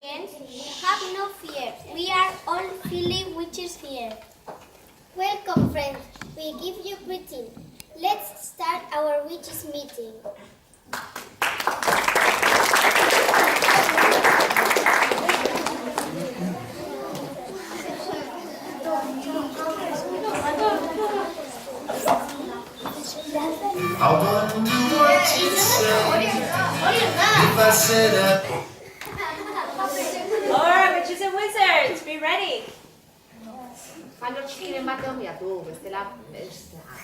Have no fear. We are all feeling witches here. Welcome, friends. We give you greeting. Let's start our witches meeting. I wonder what you'd say if I said that. Alright, witches and wizards, be ready. Fanno uscire in Madomia tu, queste là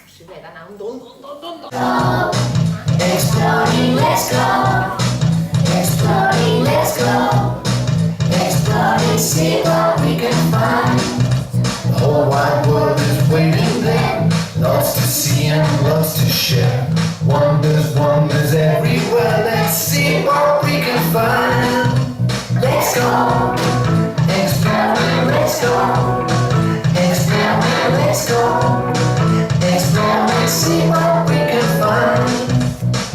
si vedono un don. Exploring, let's go. Exploring, let's go. Exploring, see what we can find. The whole wide world is waiting there. Lots to see and lots to share. Wonders, wonders everywhere. Let's see what we can find. Let's go. Exploring, let's go. Exploring, let's go. Exploring, see what we can find.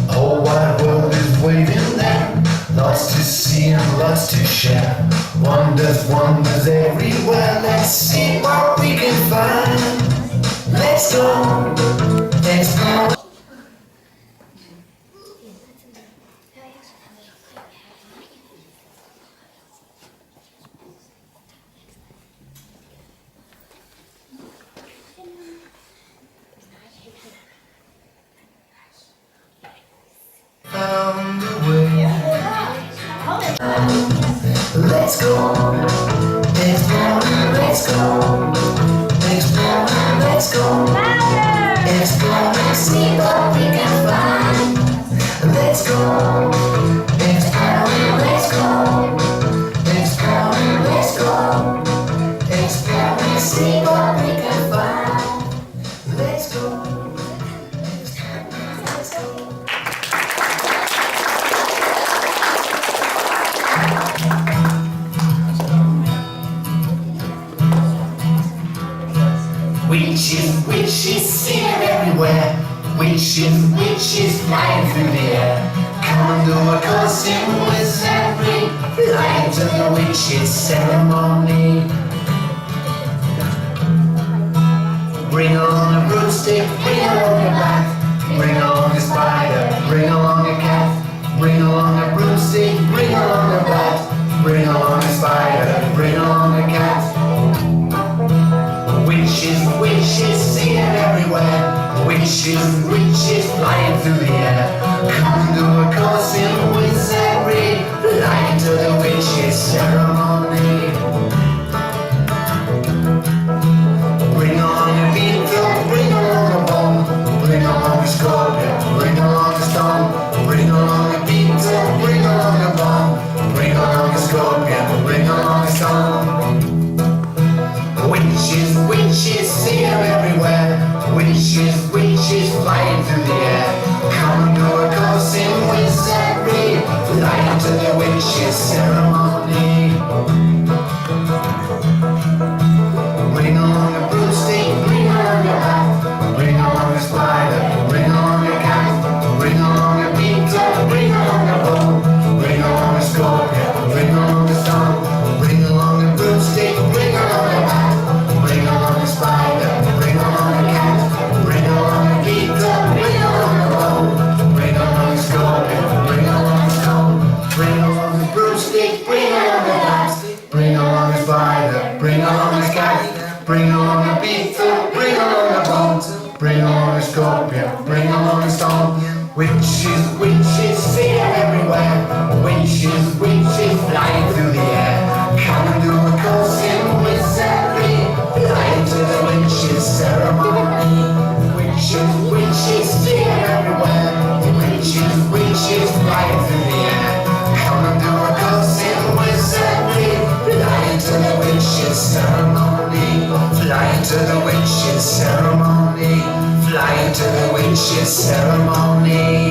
The whole wide world is waiting there. Lots to see and lots to share. Wonders, wonders everywhere. Let's see what we can find. Let's go. Explore. Found a way. Let's go. Exploring, let's go. Exploring, let's go. Exploring, see what we can find. Let's go. Exploring, let's go. Exploring, let's go. Exploring, see what we can find. Let's go. Exploring, let's go. Witches, witches, see them everywhere. Witches, witches, flying through the air. Come and do a course in wizardry. Flying to the witches' ceremony. Bring along a broomstick, bring along a bat. Bring along a spider, bring along a cat. Bring along a broomstick, bring along a bat. Bring along a spider, bring along a cat. Witches, witches, see them everywhere. Witches, witches, flying through the air. Come and do a course in wizardry. Flying to the witches' ceremony. Bring along a beetle, bring along a bomb. Bring along a scorpion, bring along a storm. Bring along a beetle, bring along a bomb. Bring along a scorpion, bring along a storm. Witches, witches, see them everywhere. Witches, witches, flying through the air. Come and do a course in wizardry. Flying to the witches' ceremony. Bring along a broomstick, bring along a bat. Bring along a spider, bring along a cat. Bring along a beetle, bring along a bone. Bring along a scorpion, bring along a storm. Bring along a broomstick, bring along a bat. Bring along a spider, bring along a cat. Bring along a beetle, bring along a bone. Bring along a scorpion, bring along a storm. Bring along a broomstick, bring along a bat. Bring along a spider, bring along a cat. Bring along a beetle, bring along a bone. Bring along a scorpion, bring along a storm. Witches, witches, see them everywhere. Witches, witches, flying through the air. Come and do a course in wizardry. Flying to the witches' ceremony. Witches, witches, see them everywhere. Witches, witches, flying through the air. Come and do a course in wizardry. Flying to the witches' ceremony. Flying to the witches' ceremony. Flying to the witches' ceremony.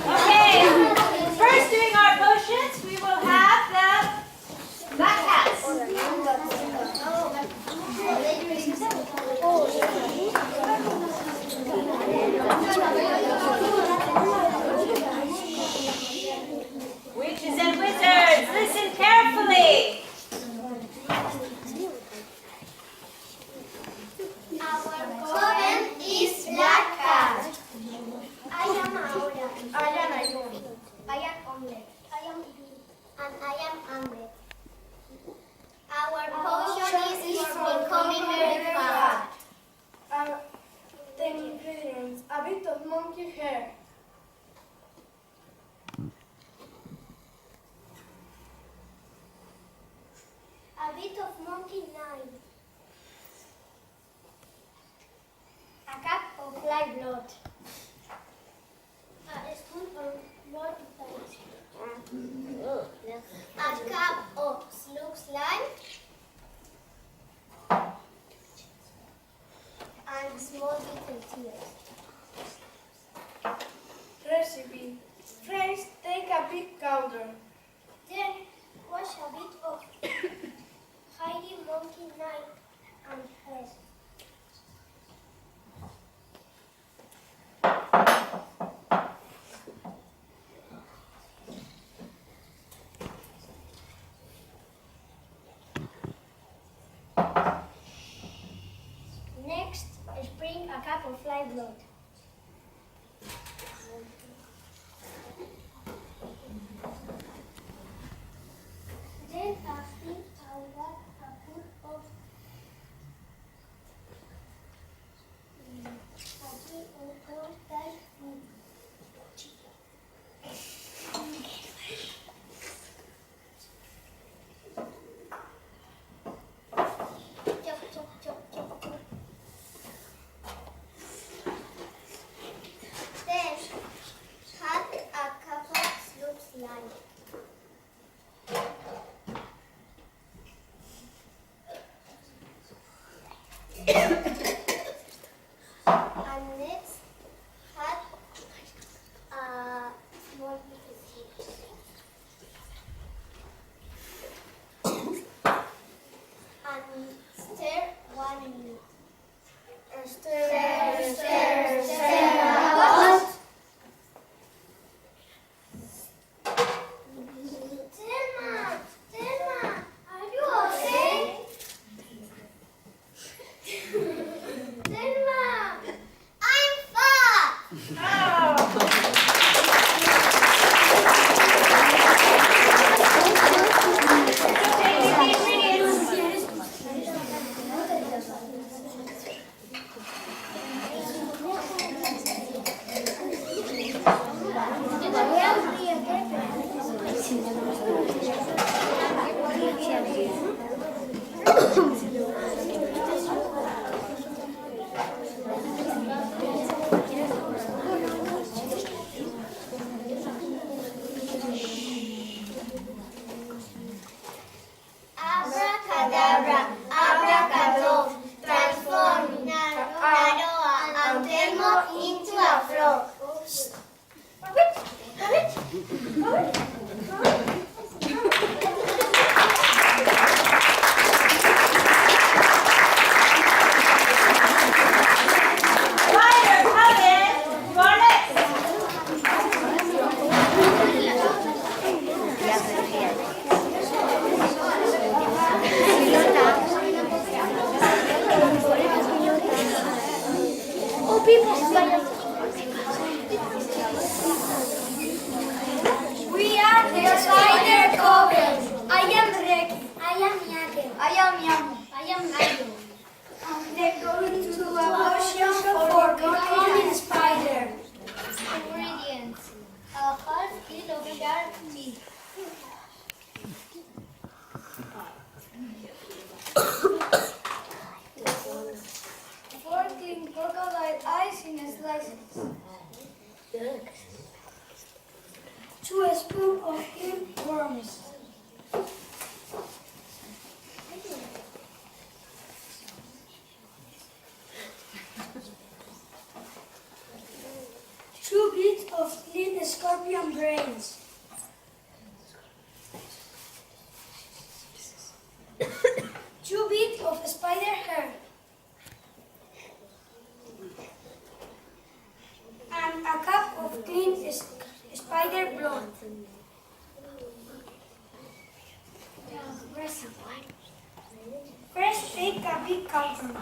Okay, first doing our potions, we will have the black hats. Oh, monkey hair. A bit of monkey nine. A cup of live blood. A spoon of mortified. A cup of slug slime. And small little tears. Recipe. First, take a big cauldron. Then wash a bit of hairy monkey nine and hair. Next, spring a cup of live blood. Then a thin powder, a pool of type chop, chop, chop, chop, chop. Then add a cup of slug slime. And next add a small bit of cheese. And stir 1 minute. Stir, stir, stir, stir. What? Telma, are you okay? Telma, I'm fat. Abracadabra, abracadabra, transform Naroa and Telmo into a frog. Spider, come in. You are next. We are the Spider Coven. I am Reki. I am Yake. I am Yamu. I am Nayo. They're going to a potion for becoming spider. Ingredients: a half kilo of shark meat. 14 crocodile eyes in slices. 2 spoons of earworms. 2 bits of clean scorpion brains. 2 bits of spider hair. And a cup of clean spider blood. Recipe. First, take a big cauldron.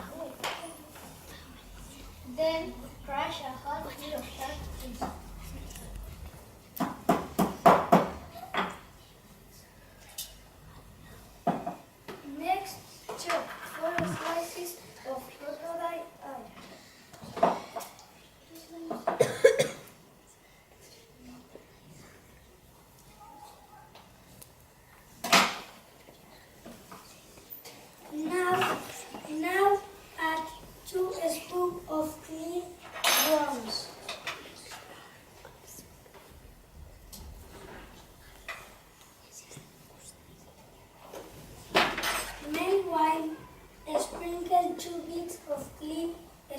Then, crush a hot bit of shark meat. Next, chop 4 slices of crocodile eye.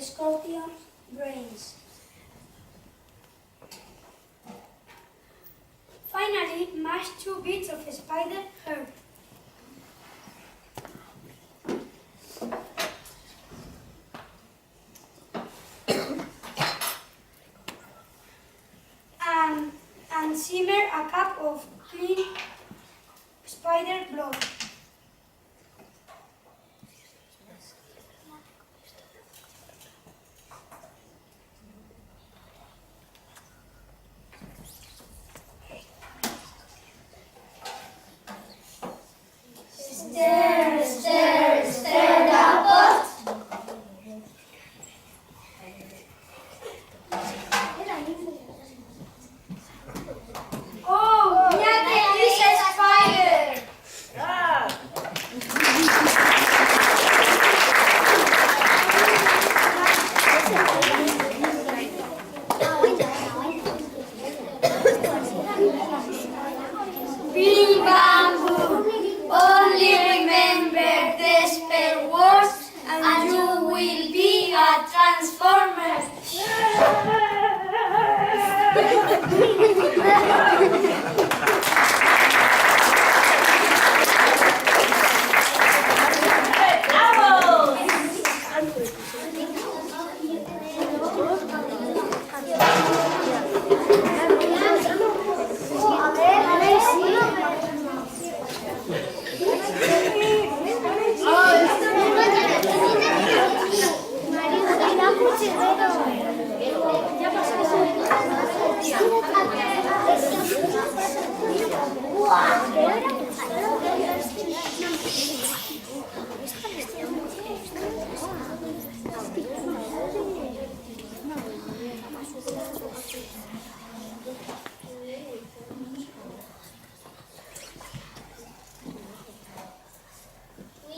scorpion brains. Finally, mash 2 bits of spider hair. And simmer a cup of clean spider blood. Stir, stir, stir the pot. Oh, Miyake is a spider. Bing bamboo. Only remember the spell words and you will be a transformer.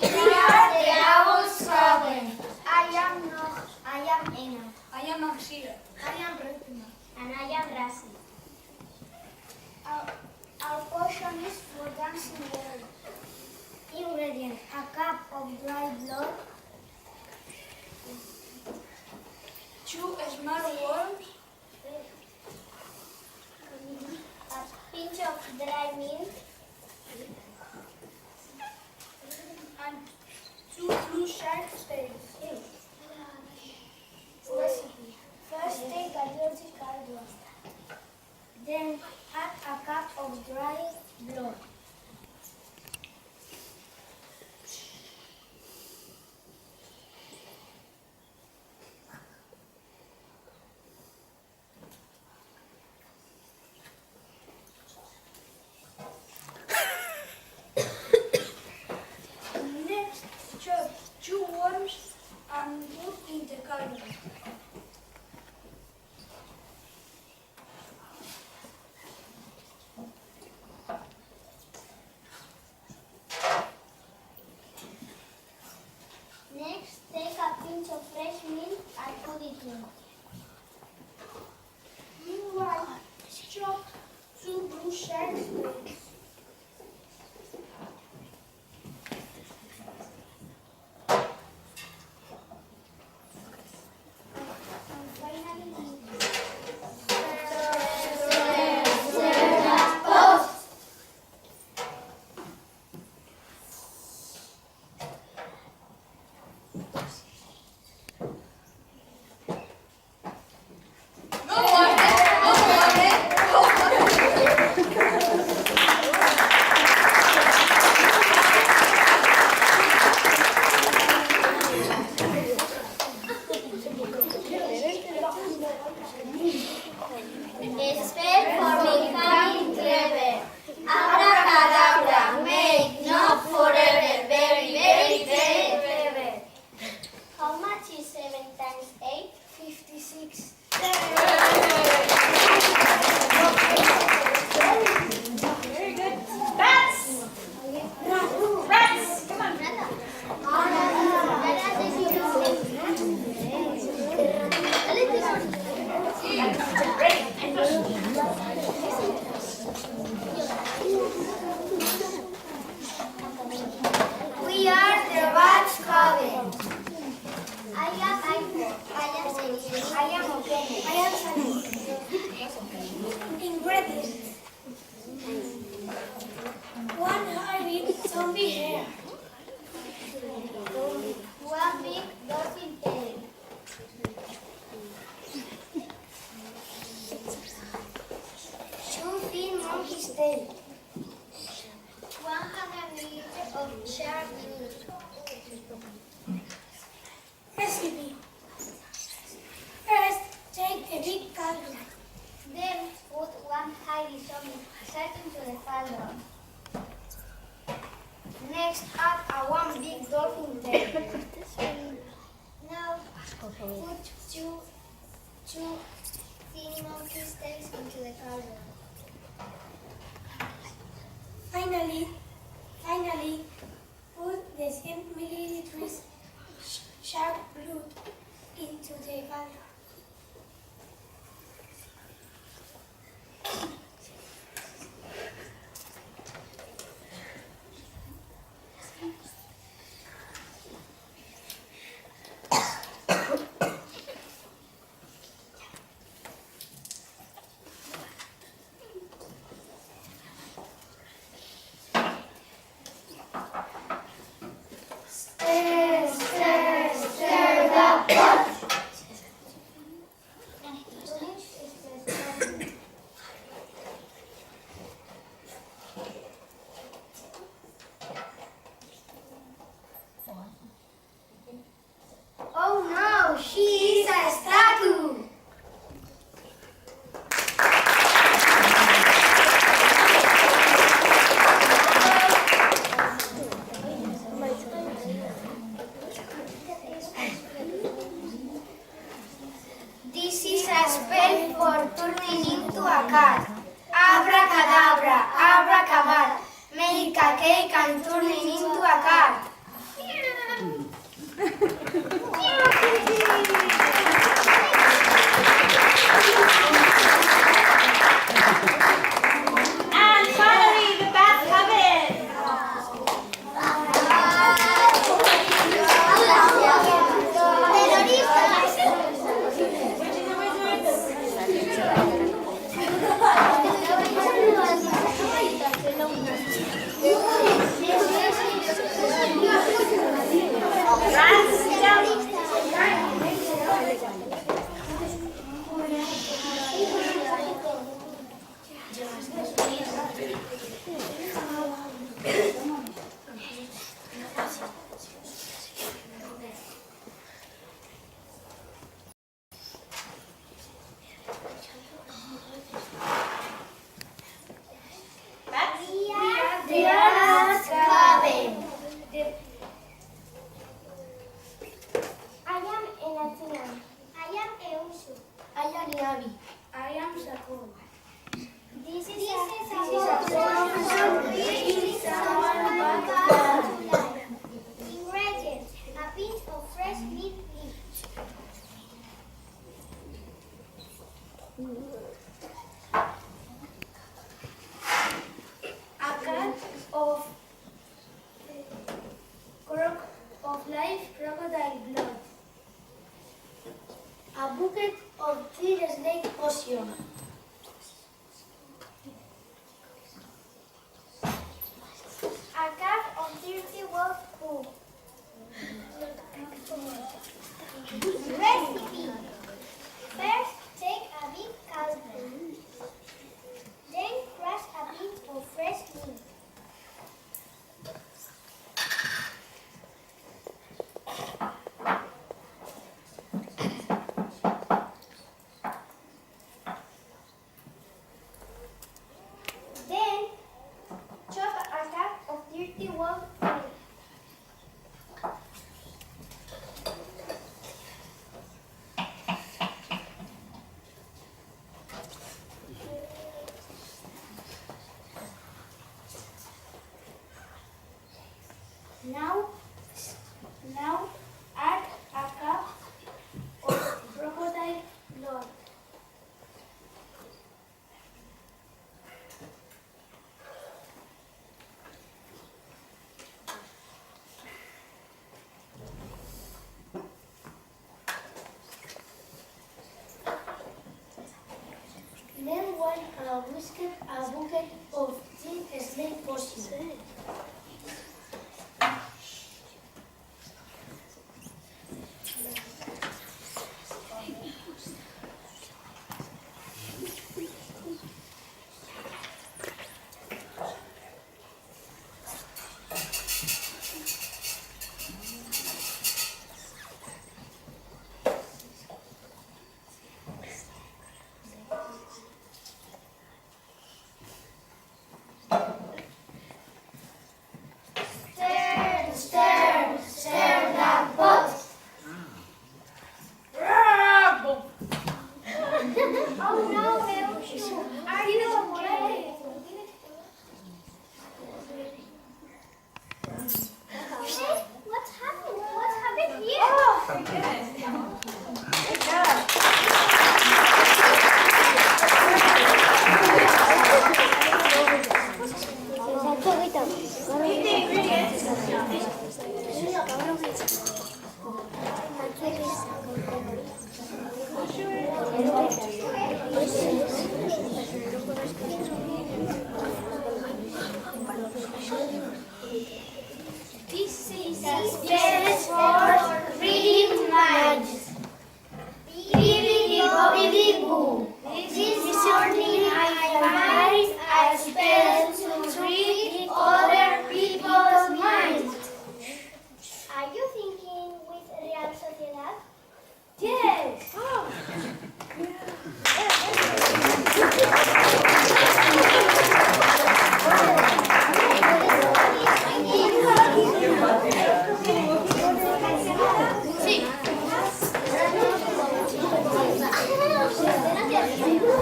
We are the Owl's Coven. I am Ena. I am Maxira. I am Retina. And I am Rasi. Our potion is for dancing water. Ingredient: a cup of dry blood, 2 small worms, a pinch of dry milk, and 2 blue shark tails. Recipe: first take a dirty cardboard, then add a cup of dry blood. Next, chop 2 worms and put in the caldron. Next, take a pinch of fresh milk and put it in. Meanwhile, chop 2 blue shark tails. And finally, a spell for becoming clever. Abracadabra, make not forever, very, very, very clever. How much is 7 times 8? 56. Very good. Bats! Rats! Come on. We are the Bats Coven. I am put two thin monkey stakes into the cauldron. Finally, put the 10 milliliters shark blood into the cauldron. Oh no, she is a statue! This is a spell for turning into a cat. Abracadabra, abracadabra, make a cake and turn it into a cat. And finally, the bath oven. Diana's cabin. I am Elatian. I am Eusu. I am Yavi. I am Sakun. This is Ingredients: a pinch of fresh mint leaves, a can of live crocodile blood, a bucket of clear snake potion, a cup of dirty wolf poo. Recipe. First, take a big cauldron. Then crush a bit of fresh mint. Then chop a cup of dirty wolf poo. Now add a cup of crocodile blood. Then whisk a bucket of thin snake potion. This is a space for reading minds. Boo. This morning I find a space to read other people's minds. Are you thinking with Real Sociedad? Yes.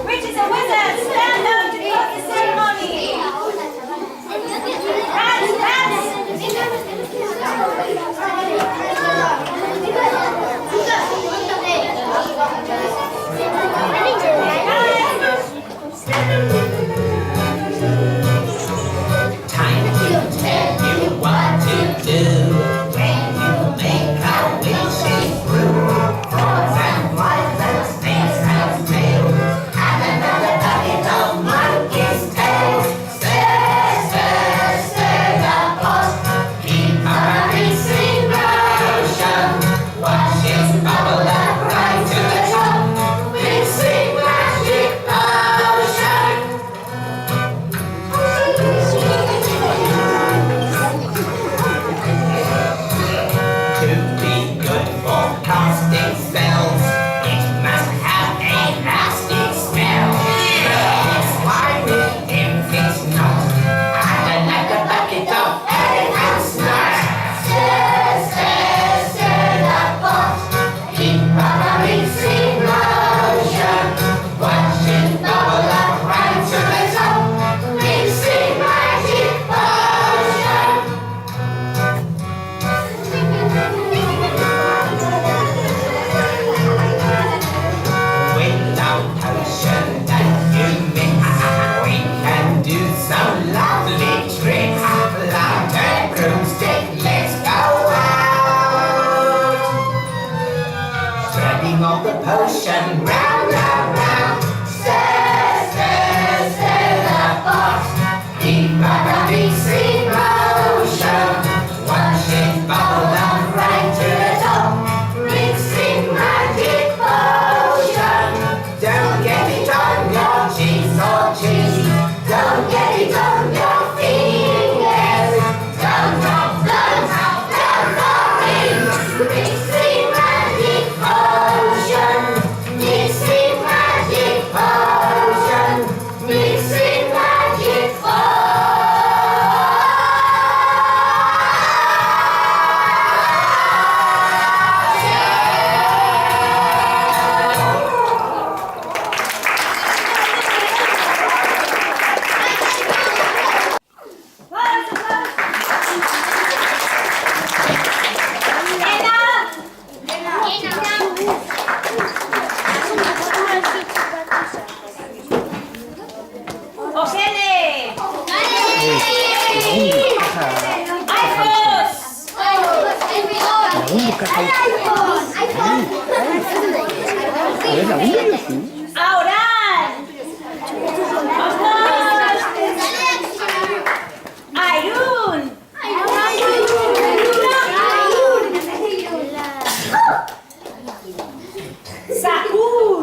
Witches and wizards, stand up to begin the ceremony. Time to tell you what to do when you make a wishing brew. Frogs and flies and snakes have tails, and another bucket of monkey's tails. Stir, stir, stir the pot, keep a releasing motion. Watch it bubble up right to the top, mixing magic potion. To be good for casting spells, it must have a nasty smell. It's slimy if it's not, and another bucket of elephant snot. Stir, stir, stir the pot, keep a releasing motion. Watch it bubble up right to the top, mixing magic potion. Without potion that you mix, we can do some lovely tricks. Louder broomstick, let's go out. Spreading all the potion round and round. Stir, stir, stir the pot, keep a releasing motion. Watch it bubble up right to the top, mixing magic potion. Don't get it on your cheeks or cheese. Don't get it on your fingers. Don't drop mixing magic potion. Mixing magic potion. Mixing magic Applause, applause. Ojele. Auran. Ayun. Saúl.